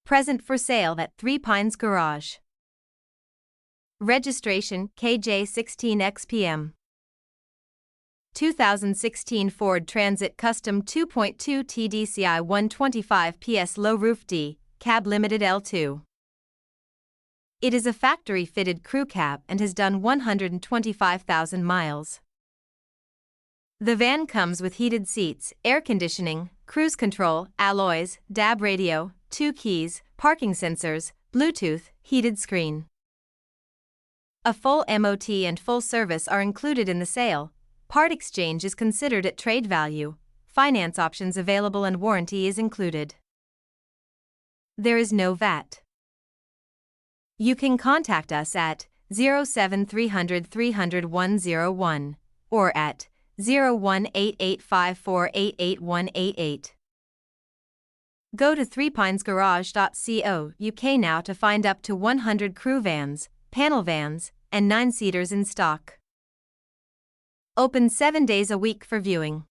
Present for sale at Three Pines Garage. Registration KJ16XPM. 2016 Ford Transit Custom 2.2 TDCi 125 PS Low Roof DCab Limited L2. It is a factory-fitted crew cab and has done 125,000 miles. The van comes with heated seats, air conditioning, cruise control, alloys, DAB radio, 2 keys, parking sensors, Bluetooth, heated screen. A full MOT and full service are included in the sale. Part exchange is considered at trade value. Finance options available and warranty is included. There is no VAT. You can contact us at 07300 300 101 or at 01885488188. Go to threepinesgarage.co UK now to find up to 100 crew vans, panel vans, and 9-seaters in stock. Open 7 days a week for viewing.